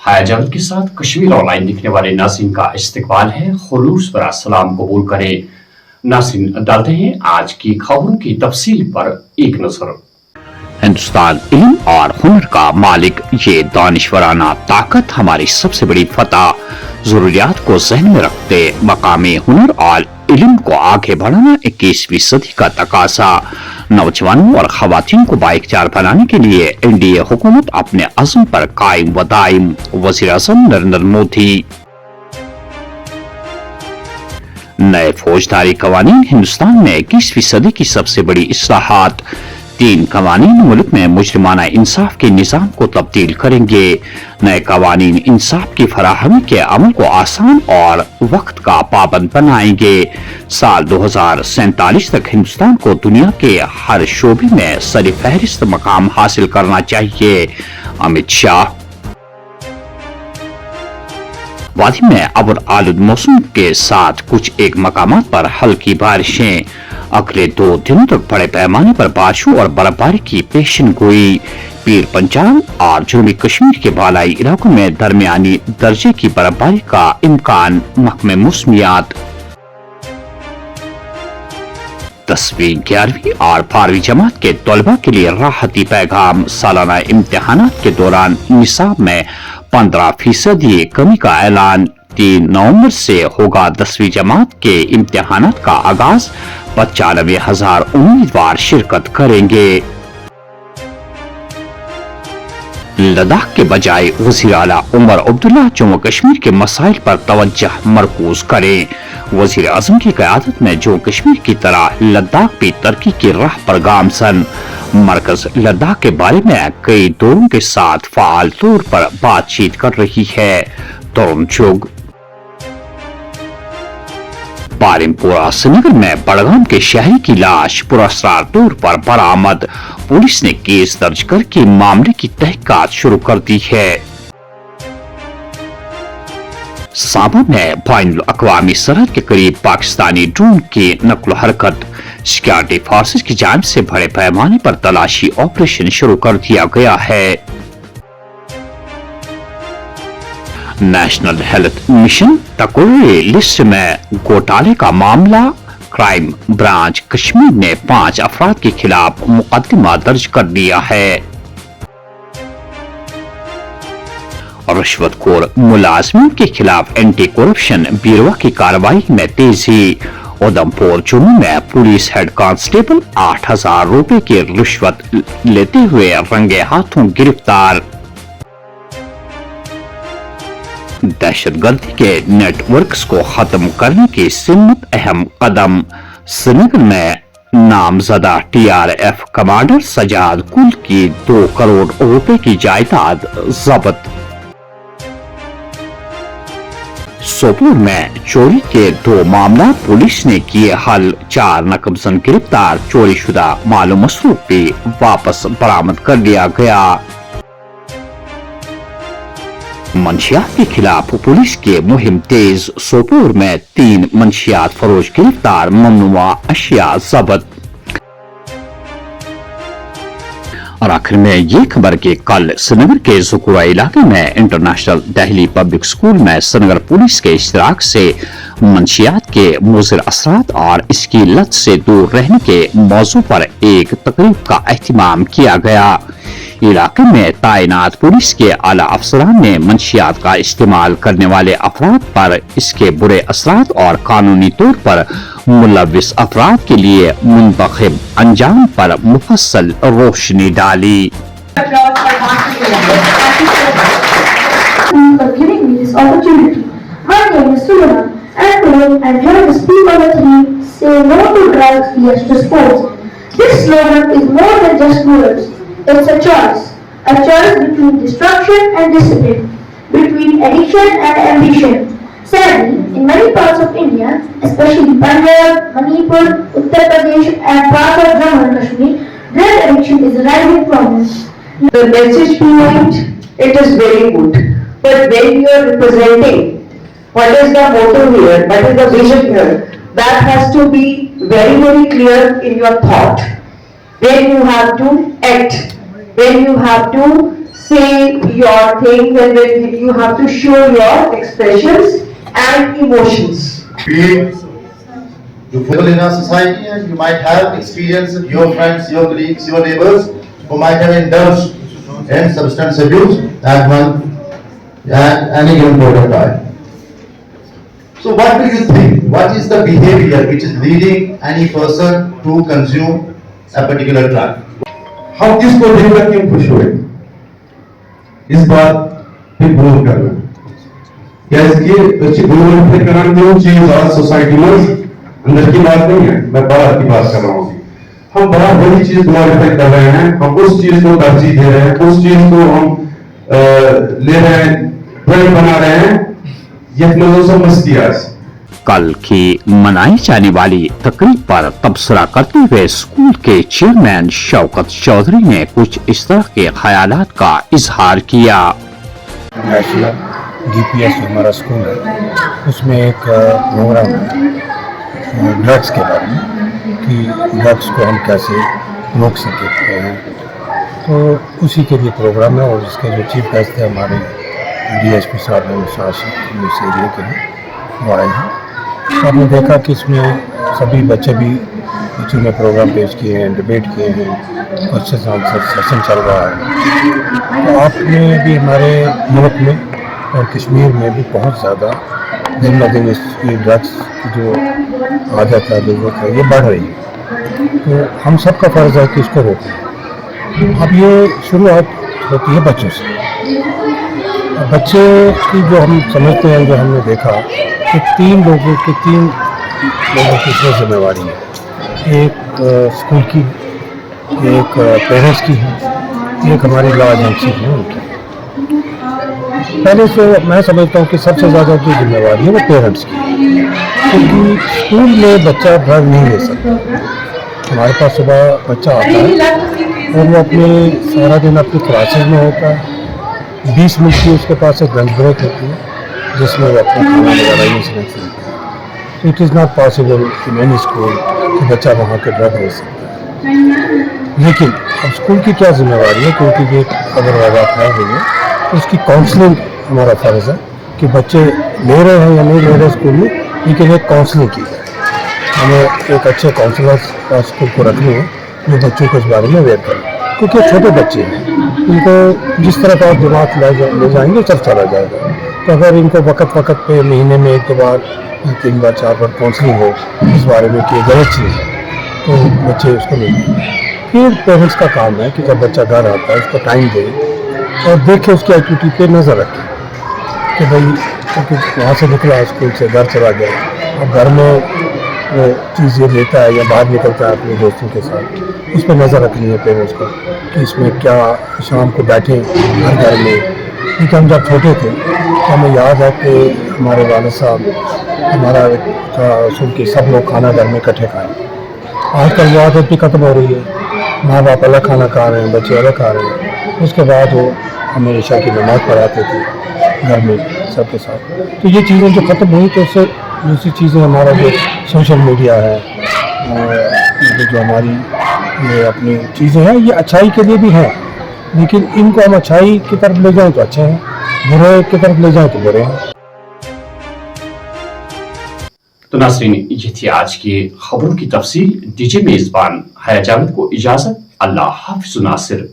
हाया जावेद के साथ कश्मीर ऑनलाइन दिखने वाले नाज़रीन का इस्तकबाल है। खुलूस भरा सलाम कबूल करें। नाज़रीन, डालते हैं आज की खबरों की तफसील पर एक नजर। हिंदुस्तान इल्म और हुनर का मालिक, ये दानिशवराना ताकत हमारी सबसे बड़ी फतह। जरूरियात को जहन में रखते मकामी हुनर और इल्म को आगे बढ़ाना 21वीं सदी का तकाजा। नौजवानों और खवातीन को बाइख्तियार बनाने के लिए एनडीए हुकूमत अपने अज़्म पर कायम व दायम। वज़ीर आज़म नरेंद्र मोदी। नए फौजदारी कवानीन हिंदुस्तान में 21वीं सदी की सबसे बड़ी इस्लाहात। 3 कवानीन मुल्क में मुजरिमाना इंसाफ के निज़ाम को तब्दील करेंगे। नए कवानीन इंसाफ की फराहमी के अमल को आसान और वक्त का पाबंद बनाएंगे। साल 2047 तक हिंदुस्तान को दुनिया के हर शोबे में सर फहरिस्त मकाम हासिल करना चाहिए। अमित शाह। वादी में अबर आलूद मौसम के साथ कुछ एक मकामात पर हल्की बारिशें। अगले 2 दिनों तक बड़े पैमाने पर बारिशों और बर्फबारी की पेशन गोई। पीर पंजाब और जनूबी कश्मीर के बालाई इलाकों में दरमियानी दर्जे की बर्फबारी का इम्कान। महकमे मौसमियात। 10वीं 11वीं और 12वीं जमात के तलबा के लिए राहती पैगाम। सालाना इम्तिहानात के दौरान निसाब में 15% कमी का ऐलान। 3 नवंबर से होगा 10वीं जमात के इम्तिहानात का आगाज। 95,000 उम्मीदवार शिरकत करेंगे। लद्दाख के बजाय वज़ीर आला उमर अब्दुल्ला जम्मू कश्मीर के मसाइल पर तवज्जो मरकूज करें। वज़ीर आज़म की क़यादत में जम्मू कश्मीर की तरह लद्दाख भी तरक्की की राह पर गामजन। मरकज लद्दाख के बारे में कई दौरों के साथ फ़ाल तौर पर बातचीत कर रही है। तरुण चुग। बारिमपुरा श्रीनगर में बड़गाम के शहरी की लाश पुरस्कार तौर पर बरामद। पुलिस ने केस दर्ज करके मामले की तहकीकात शुरू कर दी है। साबा में बैनुल अक़वामी सरहद के करीब पाकिस्तानी ड्रोन की नक्ल हरकत। सिक्योरिटी फोर्सेस की जानिब से बड़े पैमाने पर तलाशी ऑपरेशन शुरू कर दिया गया है। नेशनल हेल्थ मिशन टकोरे लिस्ट में घोटाले का मामला। क्राइम ब्रांच कश्मीर ने 5 अफराद के खिलाफ मुकदमा दर्ज कर दिया है। रिश्वतखोर मुलाजमों के खिलाफ एंटी करप्शन ब्यूरो की कार्रवाई में तेजी। उधमपुर जम्मू में पुलिस हेड कांस्टेबल 8,000 रुपए की रिश्वत लेते हुए रंगे हाथों गिरफ्तार। दहशतगर्दी के नेटवर्क्स को खत्म करने की सिमत अहम कदम। श्रीनगर में नामजदा TRF कमांडर सजाद कुल की 2 करोड़ रुपए की जायदाद जब्त। सोपोर में चोरी के 2 मामला पुलिस ने किए हल। 4 नकबजन गिरफ्तार। चोरीशुदा माल मसरूफ भी वापस बरामद कर लिया गया। मंशियात के खिलाफ पुलिस की मुहिम तेज। सोपोर में 3 मंशियात फरोश गिरफ्तार। ममनुआ अशिया जब्त। और आखिर में ये खबर कि कल श्रीनगर के ज़ुकुरा इलाके में इंटरनेशनल दिल्ली पब्लिक स्कूल में श्रीनगर पुलिस के इश्तिराक से मंशियात के मुज़िर असरात और इसकी लत से दूर रहने के मौजू पर एक तकरीब का एहतमाम किया गया। इलाके में तैनात पुलिस के आला अफसरान ने मंशियात का इस्तेमाल करने वाले अफराद पर इसके बुरे असरात और कानूनी तौर पर मुलविस अफराद के लिए मुंतखब अंजाम पर मुफस्सल रोशनी डाली। It's a choice between destruction and discipline, between addiction and ambition. Sadly, in many parts of India, especially Punjab, Manipur, Uttar Pradesh and parts of Jammu and Kashmir, drug addiction is a rising problem. The message point, it is very good. But when you are representing, what is the motto here, what is the vision here, that has to be very, very clear in your thought. When you have to act, when you have to say your things and then you have to show your expressions and emotions. You live in a society and you might have experienced your friends, your colleagues, your neighbors who might have indulged in substance abuse at any given point of time. So what do you think? What is the behavior which is leading any person to consume a particular drug? हम किसको देख कर क्यों खुश हुए, इस बात पे गौर करना. क्या इसकी अच्छी ग्लोबल कराने की चीज आज सोसाइटी में अंदर की बात नहीं है, मैं बाहर की बात कर रहा हूँ. हम बड़ा बड़ी चीज ग्लोरीफाई कर रहे हैं, हम उस चीज को तरजीह दे रहे हैं, उस चीज को हम ले रहे हैं, ट्रेंड बना रहे हैं. ये नजर से मस्ती आज कल की मनाई जाने वाली तकरीब पर तबसरा करते हुए स्कूल के चेयरमैन शौकत चौधरी ने कुछ इस तरह के ख्यालात का इजहार किया. नेशनल DPS हमारा स्कूल है, उसमें एक प्रोग्राम है ड्रग्स के बारे में कि ड्रग्स को हम कैसे रोक सकते हैं. तो उसी के लिए प्रोग्राम है और इसके जो चीफ गेस्ट थे हमारे DSP साहब हैं, शासन इस एरिया के हैं, वो आए हैं. तो आपने देखा कि इसमें सभी बच्चों ने प्रोग्राम पेश किए हैं, डिबेट किए हैं, क्वेश्चन आंसर सेशन चल रहा है. तो आपने भी हमारे मुल्क में और कश्मीर में भी बहुत ज़्यादा दिन ब दिन इसकी ड्रग्स की जो आदत है, ज़रूरत है, ये बढ़ रही है. तो हम सब का फ़र्ज़ है कि इसको रोकें. अब ये शुरुआत होती है बच्चों से. बच्चे की जो हम समझते हैं, जो हमने देखा कि तीन लोगों की इसमें जिम्मेवारी है. एक स्कूल की, एक पेरेंट्स की है, एक हमारी लॉ एजेंसी है उनकी. पहले से मैं समझता हूँ कि सबसे ज़्यादा जो जिम्मेवारी है वो पेरेंट्स की, क्योंकि स्कूल में बच्चा ड्रग नहीं ले सकता. हमारे पास सुबह बच्चा आता है और वो अपने सारा दिन अपनी क्लासेज में होता है. 20 मिनट की उसके पास एक लंच ब्रेक होती है जिसमें वो अपना खाना वगैरह ये स्नैक्स लेते हैं. तो it is not possible in any school कि बच्चा वहाँ के ड्रग ले सकता है. लेकिन अब स्कूल की क्या जिम्मेवारी है, क्योंकि ये अगर वजह फैल रही है तो उसकी काउंसलिंग हमारा फ़र्ज़ है कि बच्चे ले रहे हैं या नहीं ले रहे स्कूल में, लेकिन एक काउंसलिंग की जाए. हमें एक अच्छे काउंसलर का स्कूल को रखनी है जो बच्चों को इस बारे में अवेयर करें, क्योंकि छोटे बच्चे हैं, इनको जिस तरह का दिमाग ले जाएंगे सब चला जाएगा. तो अगर इनको वक्त पे महीने में 1-2 बार, 3 बार, 4 बार काउंसलिंग हो इस बारे में कि ये गलत चीज़ है, तो बच्चे उसको नहीं. फिर पेरेंट्स का काम है कि जब बच्चा घर आता है उसको टाइम दे और देखे, उसकी एक्टिविटी पे नज़र रखें कि भाई क्योंकि वहाँ से निकला स्कूल से घर चला गया, अब घर में वो चीज़ ये लेता है या बाहर निकलता है अपने दोस्तों के साथ, उस पर नज़र रखनी है पेरेंट्स को कि इसमें क्या. शाम को बैठे हर घर में, क्योंकि हम जब छोटे थे तो हमें याद है कि हमारे वालिद साहब हमारा सुन के सब लोग खाना घर में इकट्ठे खाएं. आजकल वो आदत भी ख़त्म हो रही है, माँ बाप अलग खाना खा रहे हैं, बच्चे अलग खा रहे हैं. उसके बाद वो हमें ईशा की नमाज़ पढ़ाते थे घर में सबके साथ. तो ये चीज़ें जो ख़त्म हुई, तो उससे दूसरी चीज़ें हमारा जो सोशल मीडिया है, जो हमारी ये अपनी चीज़ें हैं, ये अच्छाई के लिए भी हैं, लेकिन इनको हम अच्छाई की तरफ ले जाएं तो अच्छे हैं, बुरे की तरफ ले जाएं तो बुरे हैं. तो नाज़रीन, ये थी आज की खबरों की तफसील. डीजे मेज़बान हया जावेद को इजाज़त. अल्लाह हाफ़िज़ नासिर.